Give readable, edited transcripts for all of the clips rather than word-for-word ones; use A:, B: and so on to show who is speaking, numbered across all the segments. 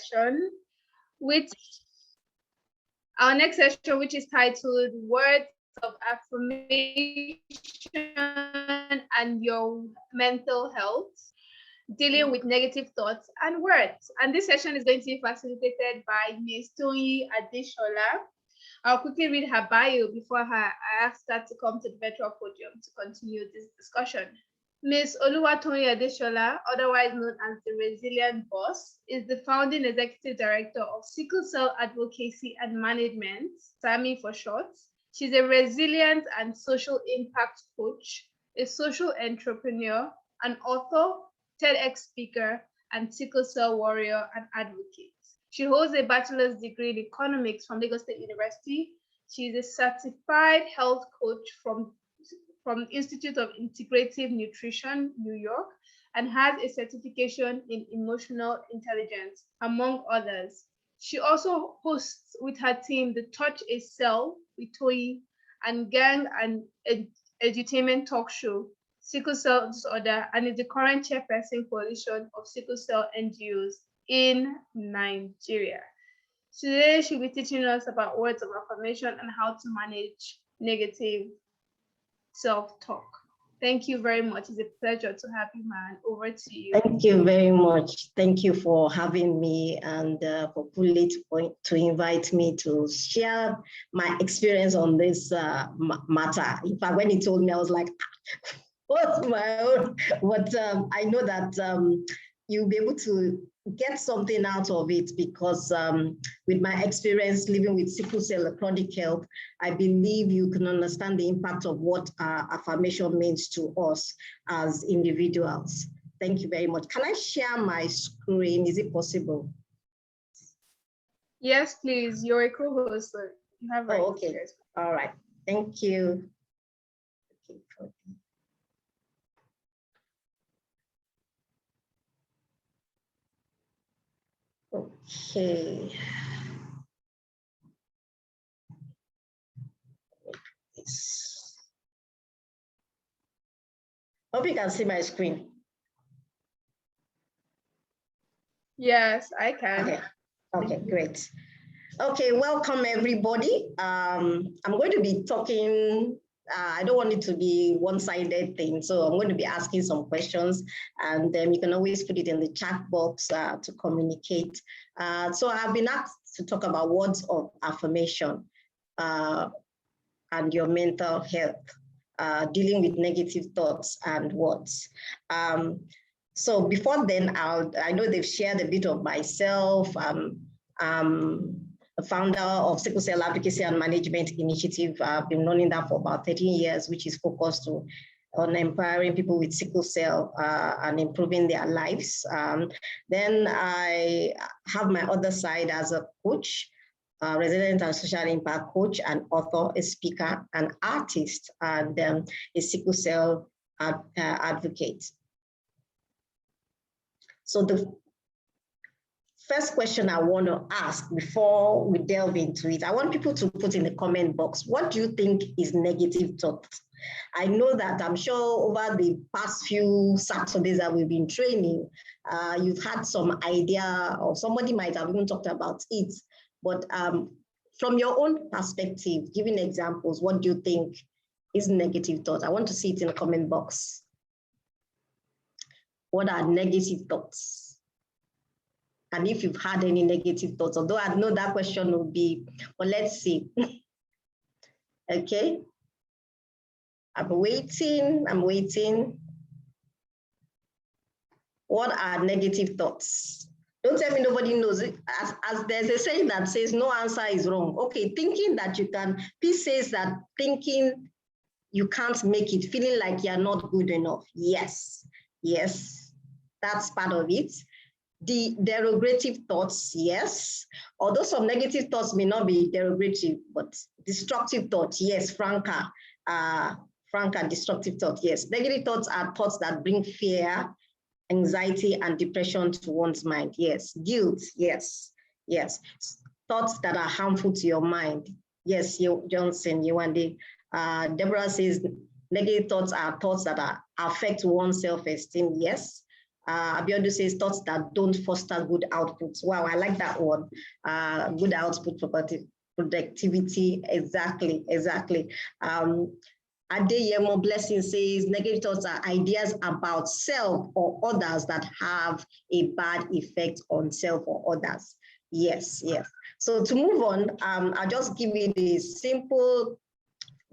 A: session, which our next session, which is titled Words of Affirmation and Your Mental Health, Dealing with Negative Thoughts and Words. And this session is going to be facilitated by Ms.Toyin Adeshola. I'll quickly read her bio before I ask her to come to the virtual podium to continue this discussion. Ms. Oluwatoyin Adeshola, otherwise known as the Resilient Boss, is the founding executive director of Sickle Cell Advocacy and Management, SAMI for short. She's a resilient and social impact coach, a social entrepreneur, an author, TEDx speaker, and sickle cell warrior and advocate. She holds a bachelor's degree in economics from Lagos State University. She is a certified health coach from Institute of Integrative Nutrition, New York, and has a certification in emotional intelligence, among others. She also hosts with her team the Touch a Cell with Toyi and Gang and Edutainment Talk Show, Sickle Cell Disorder, and is the current chairperson coalition of sickle cell NGOs in Nigeria. Today, she'll be teaching us about words of affirmation and how to manage negative self-talk. Thank you very much. It's a pleasure to have you, man. Over to you.
B: Thank you very much. Thank you for having me and for Pullit to invite me to share my experience on this matter. In fact, when he told me, I was like, what's my own? But I know that you'll be able to get something out of it because with my experience living with sickle cell chronic health, I believe you can understand the impact of what affirmation means to us as individuals. Thank you very much. Can I share my screen? Is it possible?
A: Yes, please. You're a co-host. So you have right.
B: Okay. All right. Thank you. Okay. Okay. Hope you can see my screen.
A: Yes, I can.
B: Okay, great. Okay, welcome everybody. I'm going to be talking, I don't want it to be one-sided thing, so I'm going to be asking some questions and you can always put it in the chat box to communicate. So I've been asked to talk about words of affirmation and your mental health, dealing with negative thoughts and words. So before then, I know they've shared a bit of myself. A founder of Sickle Cell Advocacy and Management Initiative. I've been running that for about 13 years, which is focused on empowering people with sickle cell and improving their lives. Then I have my other side as a coach, resident and social impact coach, an author, a speaker, an artist, and a sickle cell advocate. So the first question I want to ask before we delve into it, I want people to put in the comment box, what do you think is negative thought? I know that I'm sure over the past few Saturdays that we've been training, you've had some idea or somebody might have even talked about it, but from your own perspective, giving examples, what do you think is negative thought? I want to see it in the comment box. What are negative thoughts? And if you've had any negative thoughts, although I know that question will be, but let's see. Okay. I'm waiting. What are negative thoughts? Don't tell me nobody knows it. As there's a saying that says no answer is wrong. Okay, thinking that you can, Peace says that thinking you can't make it, feeling like you're not good enough. Yes, that's part of it. The derogative thoughts, yes. Although some negative thoughts may not be derogative, but destructive thoughts, yes, frank and destructive thoughts, yes. Negative thoughts are thoughts that bring fear, anxiety, and depression to one's mind, yes. Guilt, yes. Thoughts that are harmful to your mind, yes, Johnson, Yewande. Deborah says negative thoughts are thoughts that affect one's self-esteem, yes. Abiodun says thoughts that don't foster good outputs. Wow, I like that one. Good output productivity. Exactly. Adeyemo Blessing says negative thoughts are ideas about self or others that have a bad effect on self or others. Yes. So to move on, I'll just give you the simple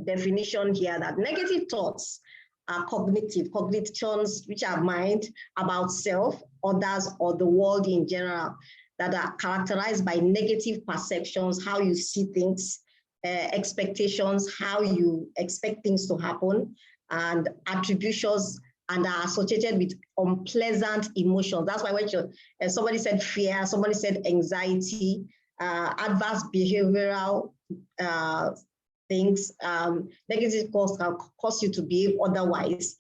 B: definition here that negative thoughts are cognitions, which are mind about self, others, or the world in general, that are characterized by negative perceptions, how you see things, expectations, how you expect things to happen, and attributions, and are associated with unpleasant emotions. That's why when somebody said fear, somebody said anxiety, adverse behavioral things, negative thoughts can cause you to behave otherwise,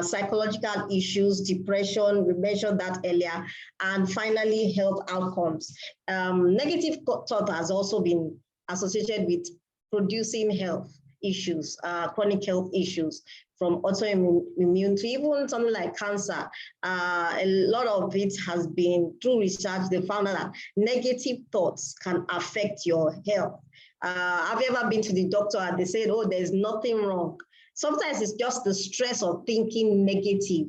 B: psychological issues, depression, we mentioned that earlier, and finally, health outcomes. Negative thought has also been associated with producing health issues, chronic health issues, from autoimmune to even something like cancer. A lot of it has been through research, they found out that negative thoughts can affect your health. Have you ever been to the doctor and they said, oh, there's nothing wrong? Sometimes it's just the stress of thinking negative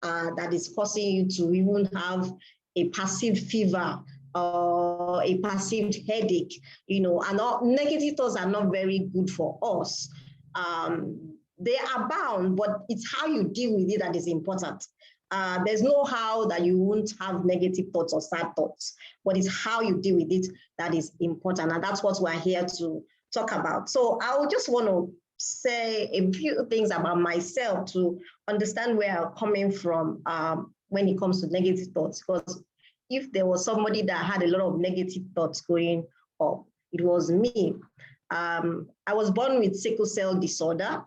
B: that is causing you to even have a perceived fever or a perceived headache, and all negative thoughts are not very good for us. They are bound, but it's how you deal with it that is important. There's no how that you won't have negative thoughts or sad thoughts, but it's how you deal with it that is important. And that's what we're here to talk about. So I would just want to say a few things about myself to understand where I'm coming from when it comes to negative thoughts. Because if there was somebody that had a lot of negative thoughts going up, it was me. I was born with sickle cell disorder,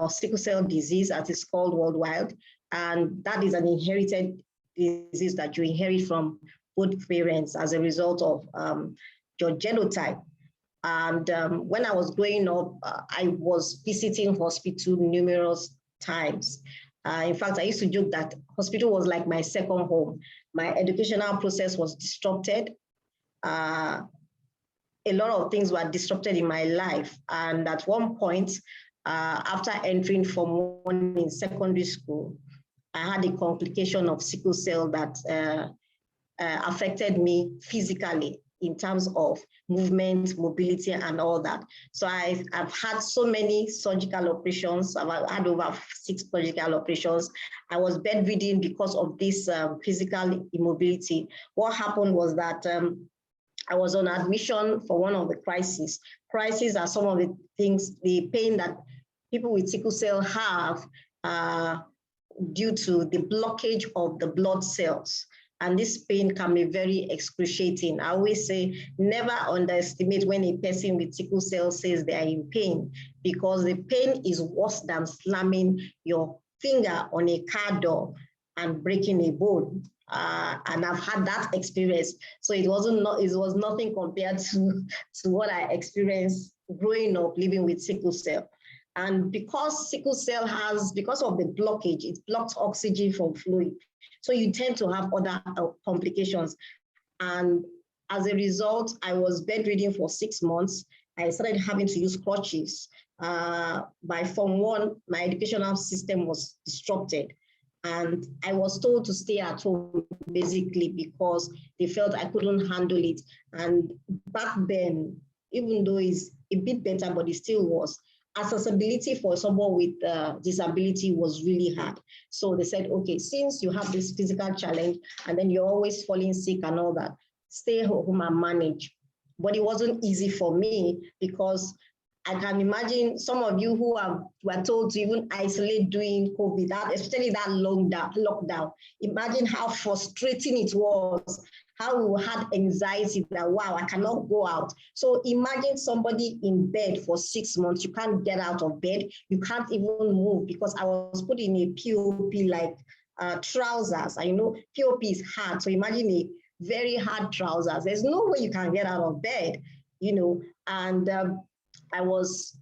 B: sickle cell disease, as it's called worldwide. And that is an inherited disease that you inherit from both parents as a result of your genotype. And when I was growing up, I was visiting hospital numerous times. In fact, I used to joke that hospital was like my second home. My educational process was disrupted. A lot of things were disrupted in my life. And at one point, after entering Form 1 in secondary school, I had a complication of sickle cell that affected me physically in terms of movement, mobility, and all that. So I've had so many surgical operations. I've had over 6 surgical operations. I was bedridden because of this physical immobility. What happened was that I was on admission for one of the crises. Crises are some of the things, the pain that people with sickle cell have due to the blockage of the blood cells. And this pain can be very excruciating. I always say, never underestimate when a person with sickle cell says they are in pain, because the pain is worse than slamming your finger on a car door and breaking a bone. And I've had that experience. So it was nothing compared to what I experienced growing up living with sickle cell. And because sickle cell because of the blockage, it blocks oxygen from flowing. So you tend to have other complications. And as a result, I was bedridden for 6 months. I started having to use crutches. By Form 1, my educational system was disrupted. And I was told to stay at home, basically, because they felt I couldn't handle it. And back then, even though it's a bit better, but it still was, accessibility for someone with disability was really hard. So they said, okay, since you have this physical challenge and then you're always falling sick and all that, stay home and manage. But it wasn't easy for me, because I can imagine some of you who were told to even isolate during COVID, especially that lockdown. Imagine how frustrating it was, how we had anxiety that, wow, I cannot go out. So imagine somebody in bed for 6 months, you can't get out of bed, you can't even move, because I was put in a POP like trousers. I know POP is hard, so imagine a very hard trousers. There's no way you can get out of bed, and I was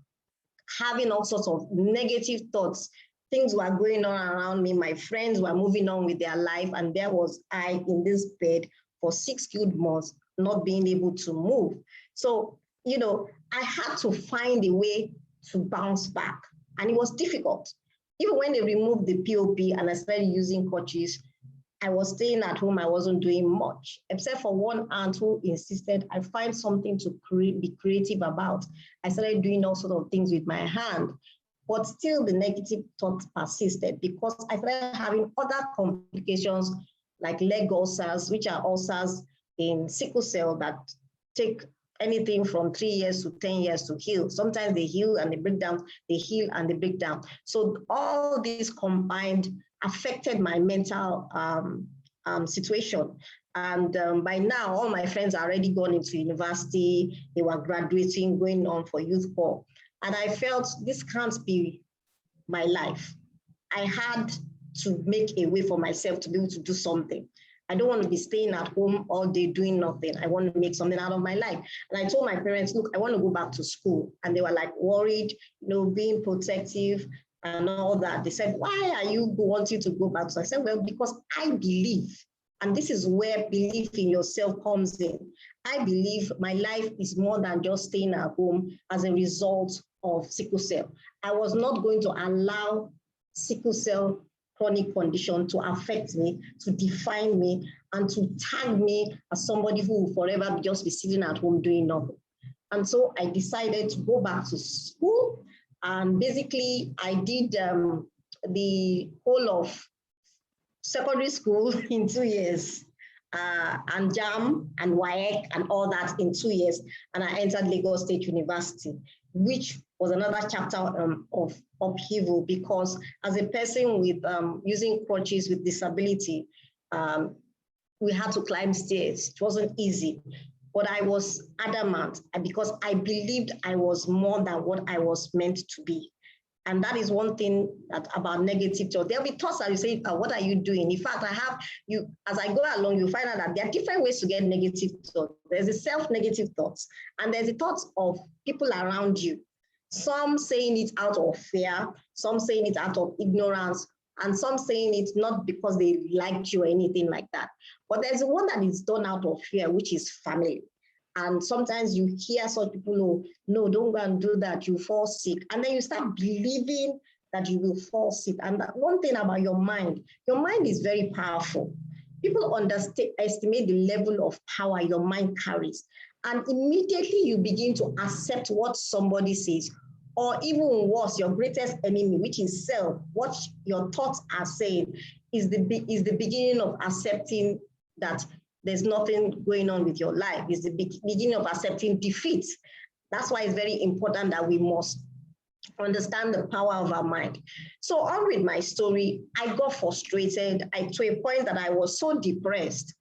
B: having all sorts of negative thoughts, things were going on around me. My friends were moving on with their life, and there was I in this bed for 6 good months, not being able to move. So, I had to find a way to bounce back, and it was difficult. Even when they removed the POP and I started using crutches, I was staying at home. I wasn't doing much, except for one aunt who insisted I find something to be creative about. I started doing all sorts of things with my hand, but still the negative thoughts persisted because I started having other complications like leg ulcers, which are ulcers in sickle cell that take anything from 3 years to 10 years to heal. Sometimes they heal and they break down, they heal and they break down. So all these combined affected my mental situation. And by now, all my friends are already gone into university. They were graduating, going on for youth corps. And I felt this can't be my life. I had to make a way for myself to be able to do something. I don't want to be staying at home all day doing nothing. I want to make something out of my life. And I told my parents, look, I want to go back to school. And they were like worried, being protective and all that. They said, why are you wanting to go back? So I said, well, because I believe, and this is where belief in yourself comes in. I believe my life is more than just staying at home as a result of sickle cell. I was not going to allow sickle cell chronic condition to affect me, to define me, and to tag me as somebody who will forever just be sitting at home doing nothing. And so I decided to go back to school. And basically, I did the whole of secondary school in 2 years, and JAM and WAEC and all that in 2 years. And I entered Lagos State University, which was another chapter of upheaval, because as a person with using crutches with disability, we had to climb stairs. It wasn't easy, but I was adamant because I believed I was more than what I was meant to be. And that is one thing about negative thoughts. There'll be thoughts that you say, what are you doing? In fact, as I go along, you find out that there are different ways to get negative thoughts. There's a self-negative thoughts, and there's the thoughts of people around you. Some saying it out of fear, some saying it out of ignorance, and some saying it not because they liked you or anything like that. But there's the one that is done out of fear, which is family. And sometimes you hear such people, oh, no, don't go and do that, you fall sick. And then you start believing that you will fall sick. And that one thing about your mind is very powerful. People estimate the level of power your mind carries. And immediately you begin to accept what somebody says, or even worse, your greatest enemy, which is self, what your thoughts are saying is the beginning of accepting that there's nothing going on with your life. It's the beginning of accepting defeat. That's why it's very important that we must understand the power of our mind. So on with my story, I got frustrated to a point that I was so depressed,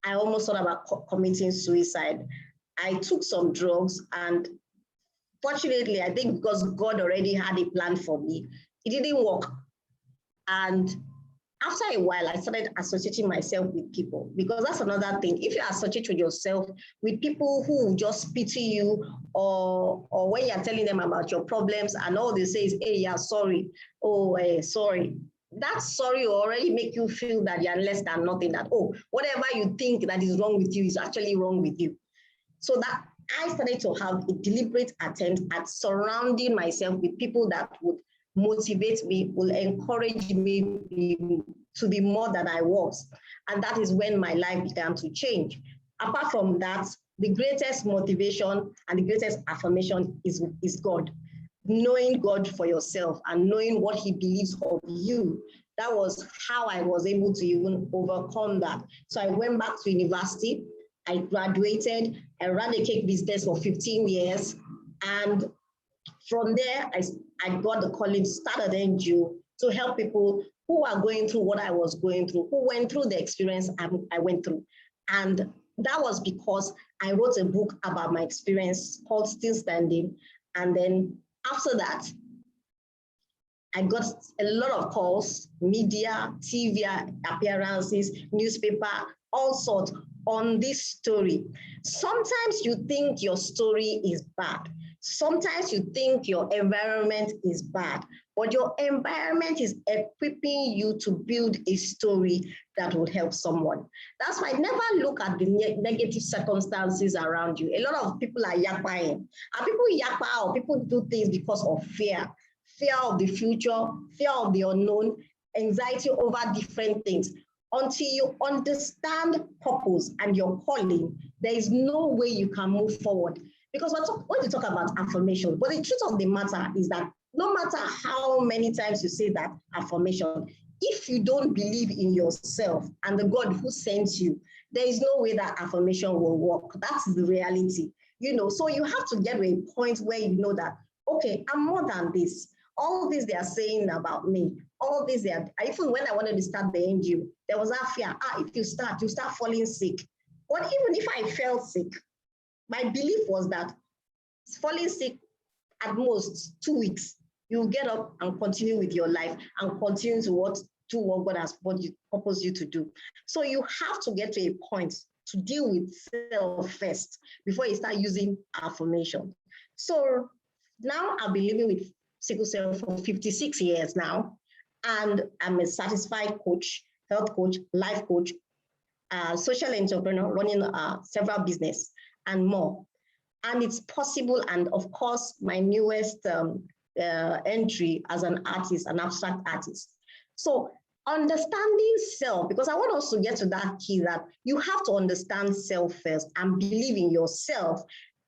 B: I almost thought about committing suicide. I took some drugs, and fortunately, I think because God already had a plan for me, it didn't work. And after a while, I started associating myself with people, because that's another thing. If you associate with yourself with people who just pity you, or when you're telling them about your problems and all they say is, hey, yeah, sorry. Oh, sorry. That sorry will already make you feel that you're less than nothing, that, oh, whatever you think that is wrong with you is actually wrong with you. So that I started to have a deliberate attempt at surrounding myself with people that would motivate me, will encourage me to be more than I was. And that is when my life began to change. Apart from that, the greatest motivation and the greatest affirmation is God. Knowing God for yourself and knowing what He believes of you. That was how I was able to even overcome that. So I went back to university. I graduated. I ran a cake business for 15 years. And from there, I got the calling to start an NGO to help people who are going through what I was going through, who went through the experience I went through. And that was because I wrote a book about my experience called Still Standing. And then after that, I got a lot of calls, media, TV appearances, newspaper, all sorts on this story. Sometimes you think your story is bad. Sometimes you think your environment is bad, but your environment is equipping you to build a story that will help someone. That's why never look at the negative circumstances around you. A lot of people are yakpaing, and people yakpa or people do things because of fear of the future, fear of the unknown, anxiety over different things. Until you understand purpose and your calling, there is no way you can move forward. Because when you talk about affirmation, but the truth of the matter is that no matter how many times you say that affirmation, if you don't believe in yourself and the God who sent you, there is no way that affirmation will work. That's the reality. So you have to get to a point where you know that, okay, I'm more than this. All this they are saying about me, all this even when I wanted to start the NGO, there was that fear, if you start falling sick. But even if I felt sick, my belief was that falling sick at most 2 weeks, you'll get up and continue with your life and continue to do what God has purposed you to do. So you have to get to a point to deal with self first before you start using affirmation. So now I've been living with sickle cell for 56 years now, and I'm a certified coach, health coach, life coach, social entrepreneur, running several business and more. And it's possible. And of course, my newest entry as an artist, an abstract artist. So understanding self, because I want us to get to that key that you have to understand self first and believe in yourself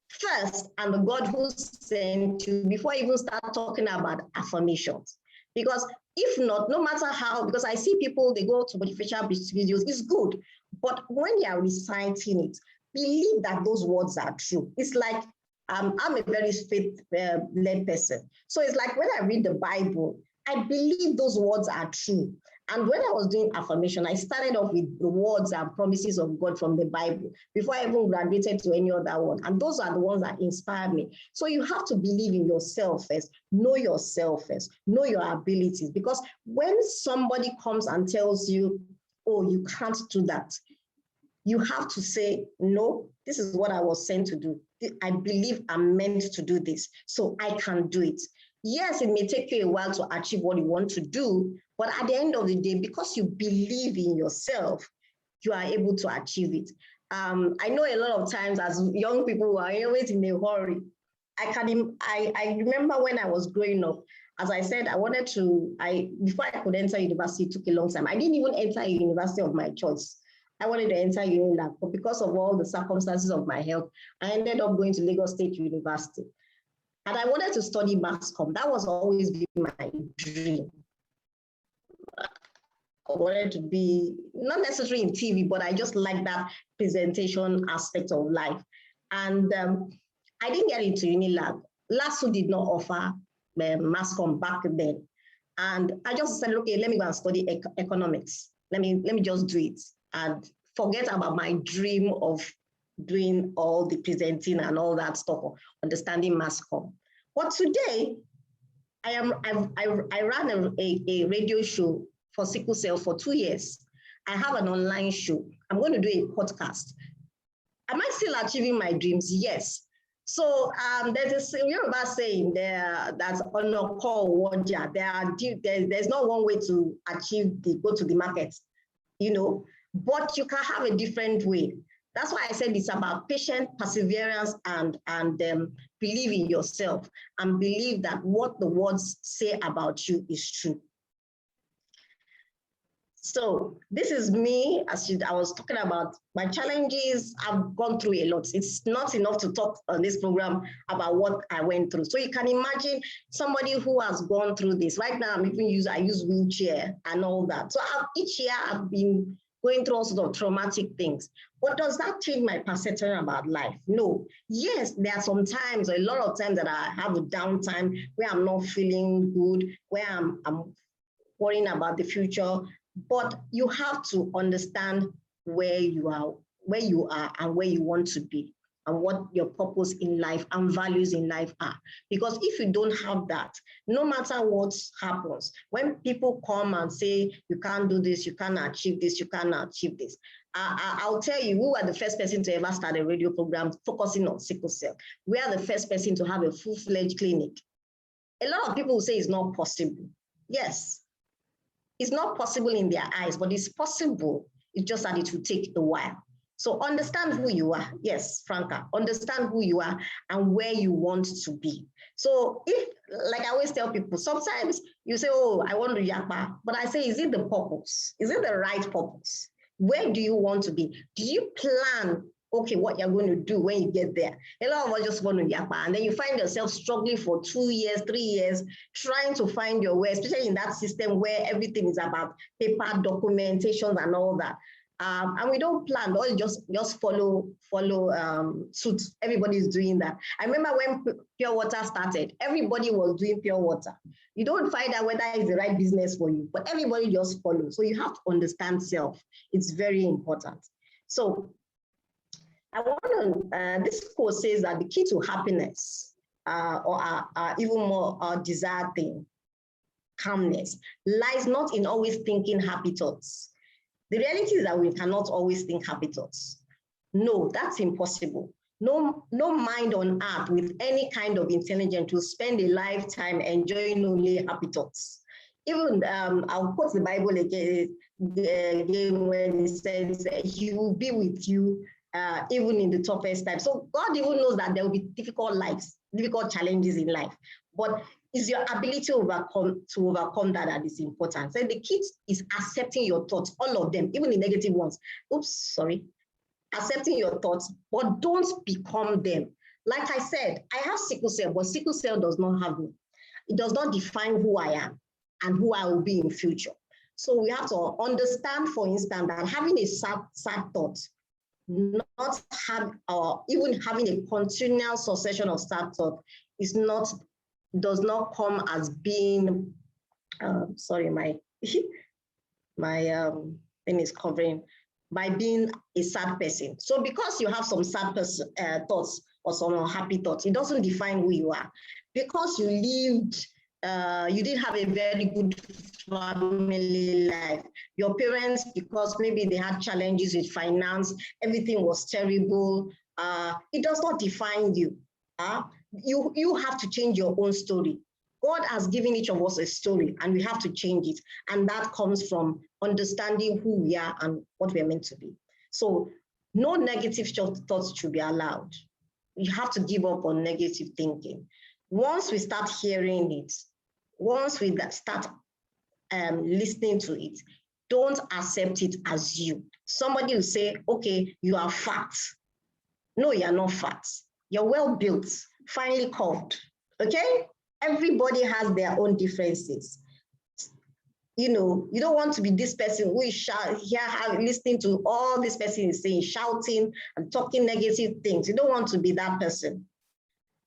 B: first and the God who sent you before you even start talking about affirmations. Because if not, no matter how, because I see people, they go to motivational videos, it's good. But when you are reciting it, believe that those words are true. It's like, I'm a very faith-led person. So it's like when I read the Bible, I believe those words are true. And when I was doing affirmation, I started off with the words and promises of God from the Bible before I even graduated to any other one. And those are the ones that inspire me. So you have to believe in yourself first, know yourself first, know your abilities. Because when somebody comes and tells you, oh, you can't do that, you have to say, no, this is what I was sent to do. I believe I'm meant to do this, so I can do it. Yes, it may take you a while to achieve what you want to do, but at the end of the day, because you believe in yourself, you are able to achieve it. I know a lot of times as young people who are always in a hurry. I remember when I was growing up, as I said, before I could enter university, it took a long time. I didn't even enter a university of my choice. I wanted to enter UNILAG, but because of all the circumstances of my health, I ended up going to Lagos State University. And I wanted to study mass comm. That was always been my dream. I wanted to be, not necessarily in TV, but I just like that presentation aspect of life. And I didn't get into UNILAG. LASU did not offer mass comm back then. And I just said, okay, let me go and study economics. Let me just do it and forget about my dream of doing all the presenting and all that stuff, understanding mass comm. But today, I ran a radio show for sickle cell for 2 years. I have an online show. I'm going to do a podcast. Am I still achieving my dreams? Yes. So there's a Yoruba saying there that's on a call waja. There's not one way to go to the market, but you can have a different way. That's why I said it's about patience, perseverance, and believe in yourself and believe that what the words say about you is true. So this is me, as I was talking about my challenges. I've gone through a lot. It's not enough to talk on this program about what I went through. So you can imagine somebody who has gone through this. Right now, I use wheelchair and all that. So each year I've been going through all sorts of traumatic things. But does that change my perception about life? No. Yes, there are some times, a lot of times that I have a downtime where I'm not feeling good, where I'm worrying about the future. But you have to understand where you are and where you want to be and what your purpose in life and values in life are. Because if you don't have that, no matter what happens, when people come and say, you can't do this, you can't achieve this, you cannot achieve this, I'll tell you, we were the first person to ever start a radio program focusing on sickle cell. We are the first person to have a full-fledged clinic. A lot of people will say it's not possible. Yes, it's not possible in their eyes, but it's possible. It's just that it will take a while. So understand who you are. Yes, Franca, understand who you are and where you want to be. So if, like I always tell people, sometimes you say, oh, I want to yakpa, but I say, is it the purpose? Is it the right purpose? Where do you want to be? Do you plan, okay, what you're going to do when you get there? A lot of us just want to yakpa, and then you find yourself struggling for 2 years, 3 years, trying to find your way, especially in that system where everything is about paper, documentation, and all that. And we don't plan, or just follow suit. Everybody's doing that. I remember when pure water started, everybody was doing pure water. You don't find out whether it's the right business for you, but everybody just follows. So you have to understand self. It's very important. So I want to, this quote says that the key to happiness or even more desired thing, calmness, lies not in always thinking happy thoughts. The reality is that we cannot always think happy thoughts. No, that's impossible. No mind on earth with any kind of intelligence will spend a lifetime enjoying only happy thoughts. Even, I'll quote the Bible again when it says, he will be with you even in the toughest time. So God even knows that there will be difficult challenges in life. But it's your ability to overcome that is important. So the key is accepting your thoughts, all of them, even the negative ones. Oops, sorry. Accepting your thoughts, but don't become them. Like I said, I have sickle cell, but sickle cell does not have me. It does not define who I am and who I will be in future. So we have to understand, for instance, that having a sad thought, not have, or even having a continual succession of sad thought does not come as being, sorry, my thing is covering, by being a sad person. So because you have some sad thoughts or some unhappy thoughts, it doesn't define who you are. Because you lived, you didn't have a very good family life. Your parents, because maybe they had challenges with finance, everything was terrible. It does not define you. You have to change your own story. God has given each of us a story and we have to change it. And that comes from understanding who we are and what we're meant to be. So no negative thoughts should be allowed. You have to give up on negative thinking. Once we start hearing it, once we start listening to it, don't accept it as you. Somebody will say, okay, you are fat. No, you're not fat. You're well built, finely curved, okay? Everybody has their own differences. You know, you don't want to be this person who is listening to all this person is saying, shouting and talking negative things. You don't want to be that person.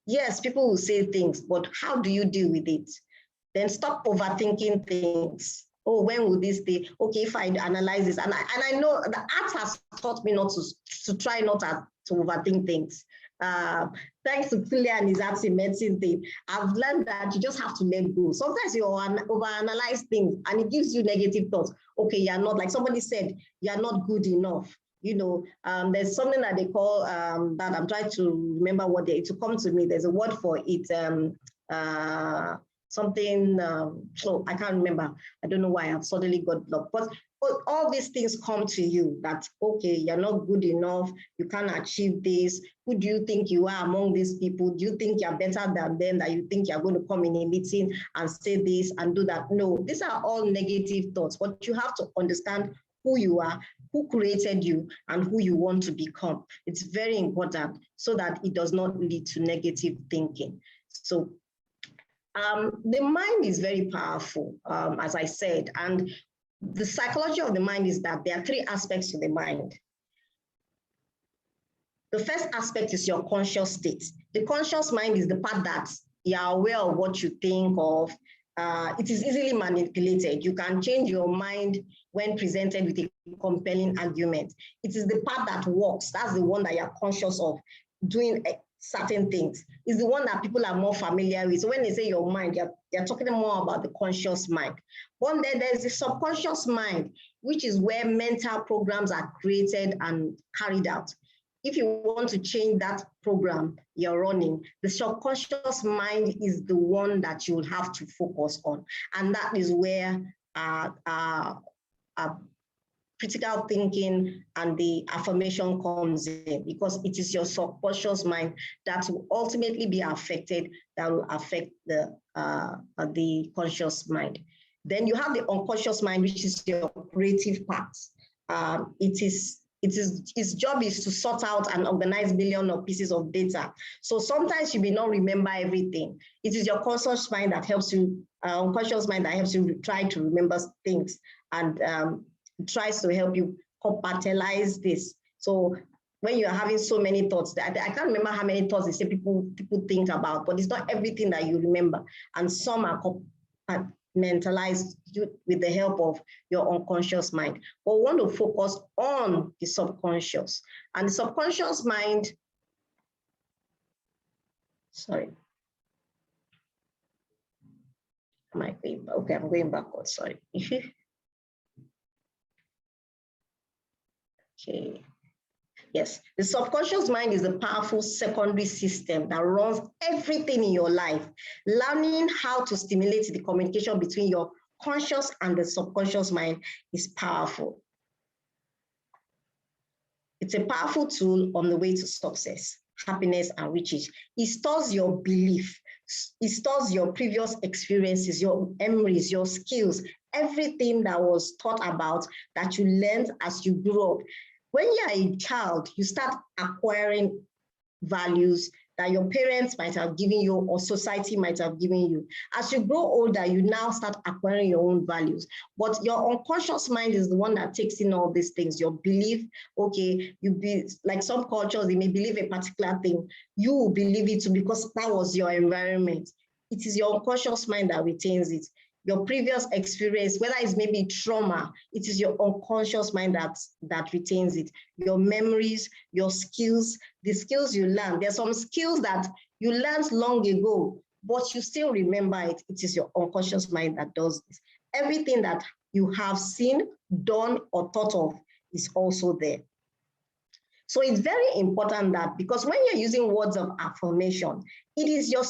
B: Yes, people will say things, but how do you deal with it? Then stop overthinking things. Oh, when will this be? Okay, if I analyze this. And I know the art has taught me not to try not to overthink things. Thanks to Philly and his arts in medicine thing, I've learned that you just have to let go. Sometimes you overanalyze things and it gives you negative thoughts. Okay, you're not, like somebody said, you're not good enough. You know, there's something that they call, that I'm trying to remember what to come to me. There's a word for it, something, so I can't remember. I don't know why I've suddenly got blocked. But all these things come to you that, okay, you're not good enough, you can't achieve this. Who do you think you are among these people? Do you think you're better than them, that you think you're going to come in a meeting and say this and do that? No, these are all negative thoughts, but you have to understand who you are, who created you, and who you want to become. It's very important so that it does not lead to negative thinking. So the mind is very powerful, as I said, and the psychology of the mind is that there are 3 aspects to the mind. The first aspect is your conscious state. The conscious mind is the part that you are aware of what you think of. It is easily manipulated. You can change your mind when presented with a compelling argument. It is the part that works. That's the one that you're conscious of doing certain things. It's the one that people are more familiar with. So when they say your mind, you're talking more about the conscious mind. But then there's the subconscious mind. which is where mental programs are created and carried out. If you want to change that program you're running, the subconscious mind is the one that you will have to focus on. And that is where critical thinking and the affirmation comes in, because it is your subconscious mind that will ultimately be affected, that will affect the conscious mind. Then you have the unconscious mind, which is your creative part. Its job is to sort out and organize millions of pieces of data. So sometimes you may not remember everything. It is your conscious mind that helps you, unconscious mind that helps you try to remember things, and tries to help you compartmentalize this. So when you're having so many thoughts, I can't remember how many thoughts they say people think about, but it's not everything that you remember. And some are compartmentalized with the help of your unconscious mind. But we want to focus on the subconscious. And the subconscious mind, sorry. Am I going back? Okay, I'm going backwards, sorry. Okay. Yes, the subconscious mind is a powerful secondary system that runs everything in your life. Learning how to stimulate the communication between your conscious and the subconscious mind is powerful. It's a powerful tool on the way to success, happiness, and riches. It stores your belief. It stores your previous experiences, your memories, your skills, everything that was taught about that you learned as you grew up. When you're a child, you start acquiring values that your parents might have given you or society might have given you. As you grow older, you now start acquiring your own values. But your unconscious mind is the one that takes in all these things, your belief. Okay, you be like some cultures, they may believe a particular thing. You will believe it too because that was your environment. It is your unconscious mind that retains it. Your previous experience, whether it's maybe trauma, it is your unconscious mind that retains it. Your memories, your skills, the skills you learn. There's some skills that you learned long ago, but you still remember it. It is your unconscious mind that does this. Everything that you have seen, done, or thought of is also there. So it's very important that, because when you're using words of affirmation, it is your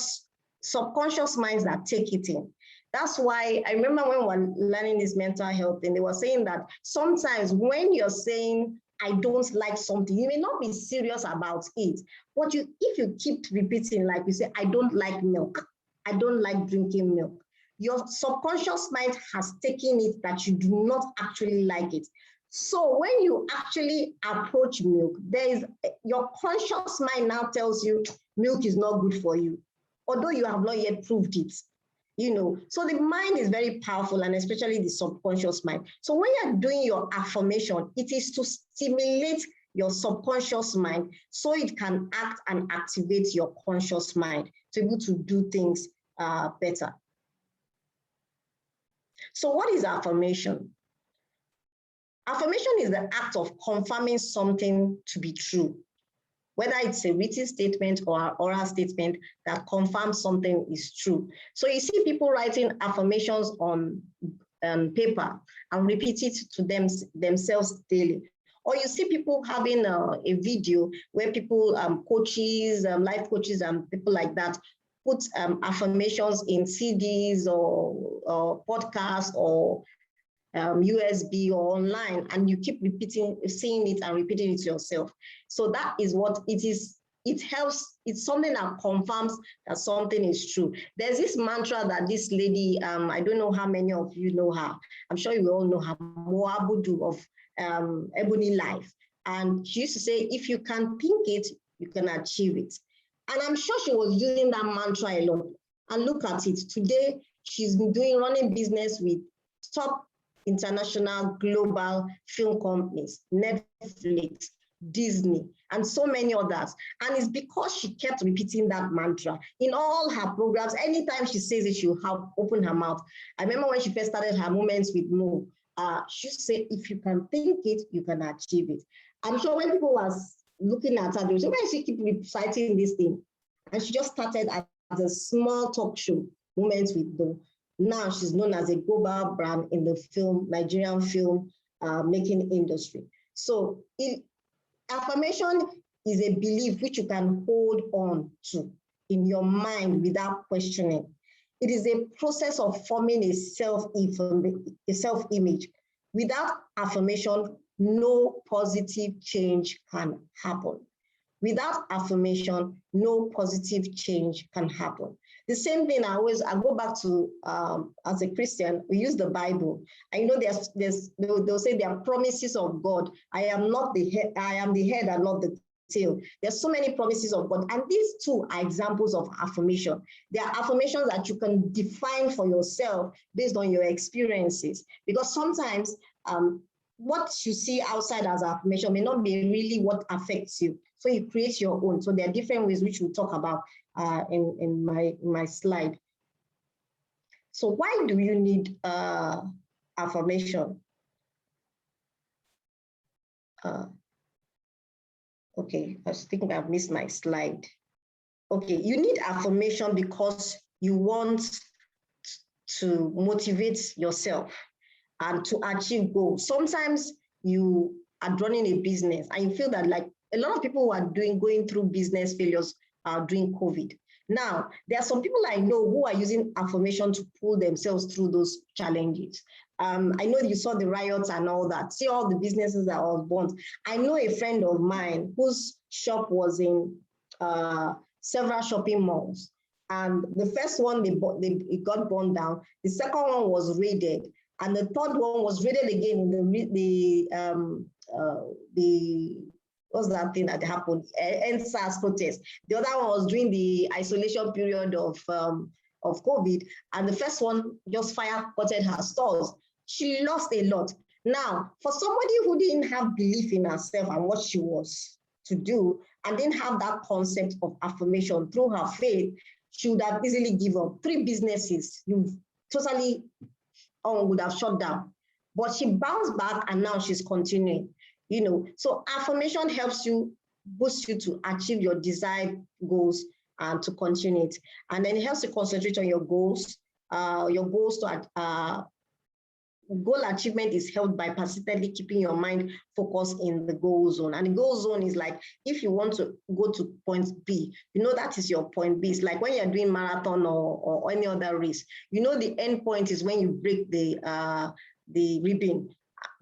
B: subconscious minds that take it in. That's why I remember when we were learning this mental health thing, they were saying that sometimes when you're saying, I don't like something, you may not be serious about it, but if you keep repeating, like you say, I don't like milk, I don't like drinking milk, your subconscious mind has taken it that you do not actually like it. So when you actually approach milk, your conscious mind now tells you milk is not good for you, although you have not yet proved it. So the mind is very powerful, and especially the subconscious mind. So when you're doing your affirmation, it is to stimulate your subconscious mind so it can act and activate your conscious mind to be able to do things better. So what is affirmation? Affirmation is the act of confirming something to be true, whether it's a written statement or an oral statement that confirms something is true. So you see people writing affirmations on paper and repeat it to themselves daily. Or you see people having a video where people, coaches, life coaches and people like that, put affirmations in CDs or podcasts or USB or online, and you keep seeing it and repeating it to yourself. So that is what it is. It helps. It's something that confirms that something is true. There's this mantra that this lady, I don't know how many of you know her. I'm sure you all know her, Moabudu of Ebony Life. And she used to say, if you can think it, you can achieve it. And I'm sure she was using that mantra a lot. And look at it. Today, she's been running business with top international global film companies, Netflix, Disney, and so many others. And it's because she kept repeating that mantra in all her programs. Anytime she says it, she'll open her mouth. I remember when she first started her Moments with Mo, she used to say, if you can think it, you can achieve it. I'm sure when people was looking at her, they would say, why does she keep reciting this thing? And she just started as a small talk show, Moments with Mo. Now she's known as a global brand in the Nigerian film making industry. So affirmation is a belief which you can hold on to in your mind without questioning. It is a process of forming a self-image. Without affirmation, no positive change can happen. Without affirmation, no positive change can happen. The same thing I go back to, as a Christian, we use the Bible. I know they'll say there are promises of God. I am the head and not the tail. There's so many promises of God. And these two are examples of affirmation. They are affirmations that you can define for yourself based on your experiences. Because sometimes what you see outside as affirmation may not be really what affects you. So you create your own. So there are different ways which we'll talk about in my slide. So why do you need affirmation? Okay, I think I've missed my slide. Okay, you need affirmation because you want to motivate yourself and to achieve goals. Sometimes you are running a business and you feel that, like a lot of people who are going through business failures during COVID. Now, there are some people I know who are using affirmation to pull themselves through those challenges. I know you saw the riots and all that, see all the businesses that was burnt. I know a friend of mine whose shop was in several shopping malls. And the first one, it got burned down. The second one was raided. And the third one was raided again in what's that thing that happened? NSAS protest. The other one was during the isolation period of COVID. And the first one just fire-potted her stores. She lost a lot. Now, for somebody who didn't have belief in herself and what she was to do, and didn't have that concept of affirmation through her faith, she would have easily given up. 3 businesses, you totally would have shut down. But she bounced back and now she's continuing. So affirmation helps you, boost you to achieve your desired goals and to continue it. And then it helps you concentrate on your goals. Goal achievement is helped by persistently keeping your mind focused in the goal zone. And the goal zone is like, if you want to go to point B, that is your point B. It's like when you're doing marathon or any other race, the end point is when you break the ribbon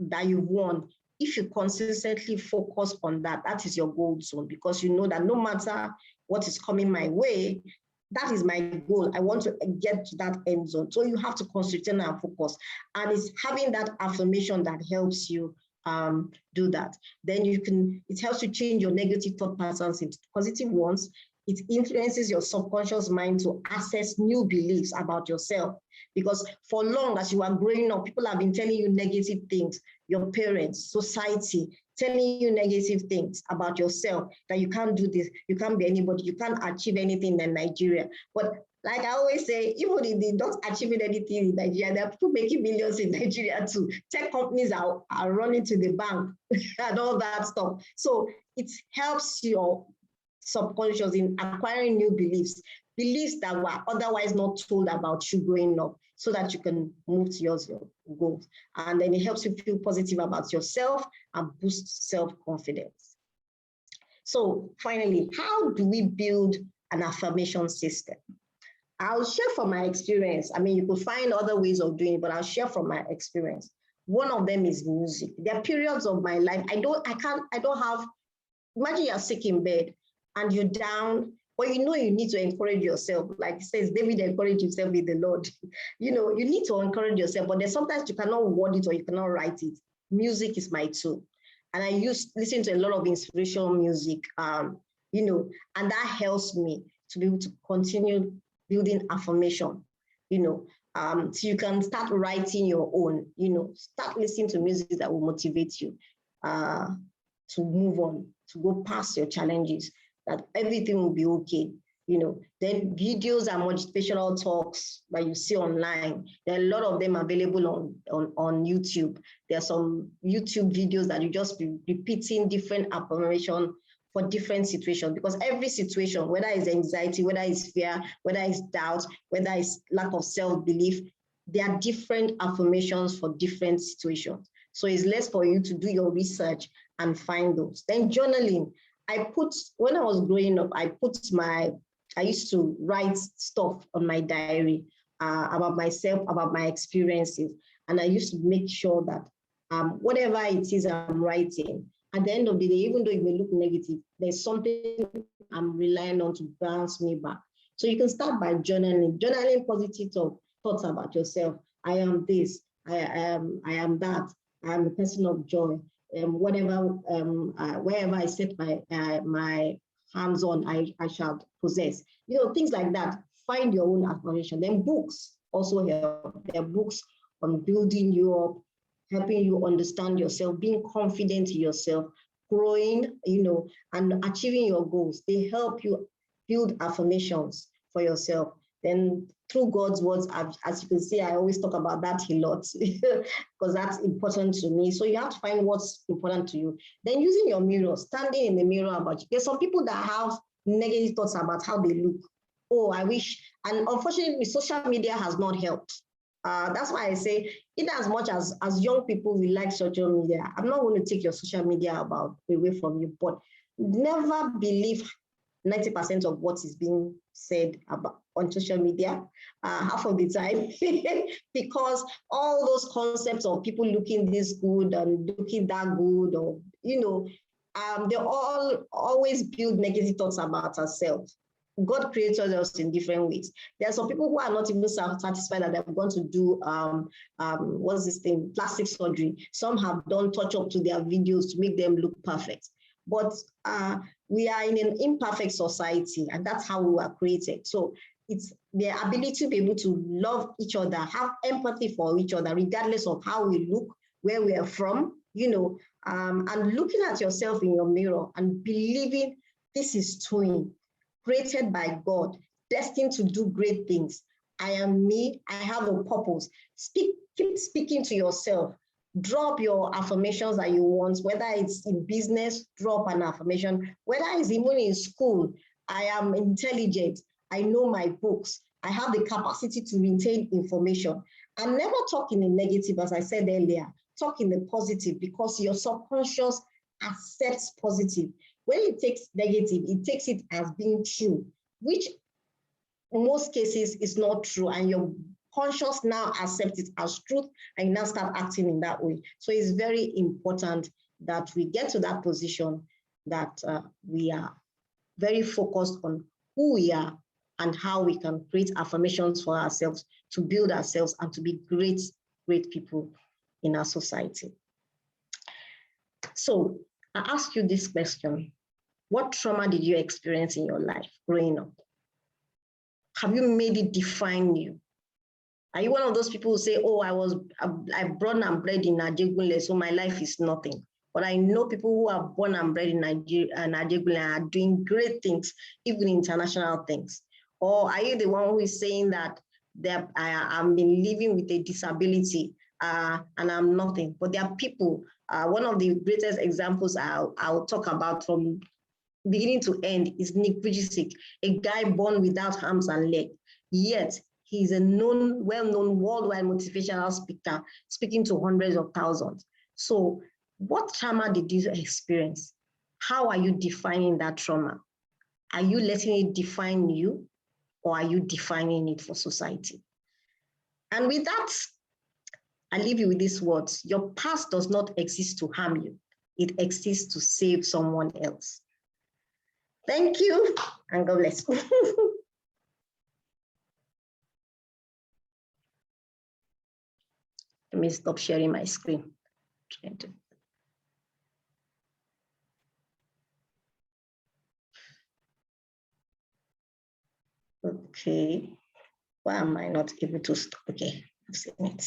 B: that you've won. If you consistently focus on that, that is your goal zone, because you know that no matter what is coming my way, that is my goal. I want to get to that end zone. So you have to concentrate and focus. And it's having that affirmation that helps you do that. Then it helps you change your negative thought patterns into positive ones. It influences your subconscious mind to access new beliefs about yourself. Because for long as you are growing up, people have been telling you negative things, your parents, society, telling you negative things about yourself, that you can't do this, you can't be anybody, you can't achieve anything in Nigeria. But like I always say, even if they don't achieve anything in Nigeria, there are people making millions in Nigeria too. Tech companies are running to the bank and all that stuff. So it helps your subconscious in acquiring new beliefs that were otherwise not told about you growing up, so that you can move towards your goals. And then it helps you feel positive about yourself and boost self-confidence. So finally, how do we build an affirmation system? I'll share from my experience. I mean, you could find other ways of doing it, but I'll share from my experience. One of them is music. There are periods of my life, imagine you're sick in bed and you're down, but you need to encourage yourself. Like it says, David encouraged himself with the Lord. You need to encourage yourself, but there's sometimes you cannot word it or you cannot write it. Music is my tool. And I listen to a lot of inspirational music, and that helps me to be able to continue building affirmation, so you can start writing your own, start listening to music that will motivate you to move on, to go past your challenges, that everything will be okay. Then videos and motivational talks that you see online, there are a lot of them available on YouTube. There are some YouTube videos that you just be repeating different affirmation for different situations, because every situation, whether it's anxiety, whether it's fear, whether it's doubt, whether it's lack of self-belief, there are different affirmations for different situations. So it's less for you to do your research and find those. Then journaling. When I was growing up, I used to write stuff on my diary about myself, about my experiences. And I used to make sure that whatever it is I'm writing, at the end of the day, even though it may look negative, there's something I'm relying on to bounce me back. So you can start by journaling positive thoughts about yourself. I am this, I am that, I am a person of joy. Wherever I set my hands on, I shall possess. Things like that. Find your own affirmation. Then books also help. There are books on building you up, helping you understand yourself, being confident in yourself, growing, and achieving your goals. They help you build affirmations for yourself. Then through God's words, as you can see, I always talk about that a lot because that's important to me. So you have to find what's important to you. Then using your mirror, standing in the mirror about you. There's some people that have negative thoughts about how they look. Oh, I wish. And unfortunately, social media has not helped. That's why I say, in as much as young people, we like social media, I'm not going to take your social media away from you, but never believe 90% of what is being said about on social media, half of the time, because all those concepts of people looking this good and looking that good, or, they all always build negative thoughts about ourselves. God created us in different ways. There are some people who are not even satisfied that they're going to do, what's this thing, plastic surgery. Some have done touch up to their videos to make them look perfect. But we are in an imperfect society, and that's how we were created. So it's the ability to be able to love each other, have empathy for each other, regardless of how we look, where we are from, and looking at yourself in your mirror and believing this is Toyin, created by God, destined to do great things. I am me, I have a purpose. Keep speaking to yourself. Drop your affirmations that you want, whether it's in business, drop an affirmation, whether it's even in school. I am intelligent, I know my books, I have the capacity to retain information. And never talk in the negative, as I said earlier, talk in the positive, because your subconscious accepts positive. When it takes negative, it takes it as being true, which in most cases is not true, and your conscious now accepts it as truth, and you now start acting in that way. So it's very important that we get to that position, that we are very focused on who we are and how we can create affirmations for ourselves to build ourselves and to be great people in our society. So I ask you this question: what trauma did you experience in your life growing up? Have you made it define you? Are you one of those people who say, oh, I born and bred in Ajegunle, so my life is nothing? But I know people who are born and bred in Ajegunle are doing great things, even international things. Or are you the one who is saying that I've been living with a disability and I'm nothing? But there are people, one of the greatest examples I'll talk about from beginning to end is Nick Vujicic, a guy born without arms and legs, yet he's a well-known worldwide motivational speaker, speaking to hundreds of thousands. So what trauma did you experience? How are you defining that trauma? Are you letting it define you, or are you defining it for society? And with that, I leave you with these words: your past does not exist to harm you. It exists to save someone else. Thank you, and God bless. Let me stop sharing my screen. Okay, why am I not able to stop? Okay, I've seen it.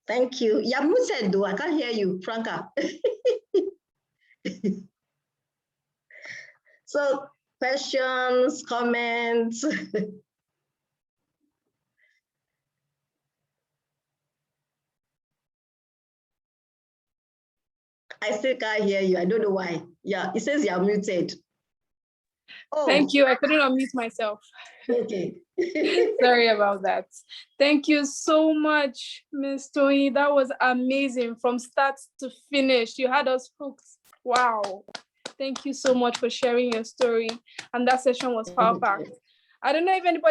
B: Thank you. You're muted though, I can't hear you, Franca. So, questions, comments? I still can't hear you. I don't know why. Yeah, it says you're muted. Oh,
A: Thank you. I couldn't unmute myself.
B: okay.
A: Sorry about that. Thank you so much, Ms. Toyin. That was amazing from start to finish. You had us hooked. Wow. Thank you so much for sharing your story. And that session was power packed. I don't know if anybody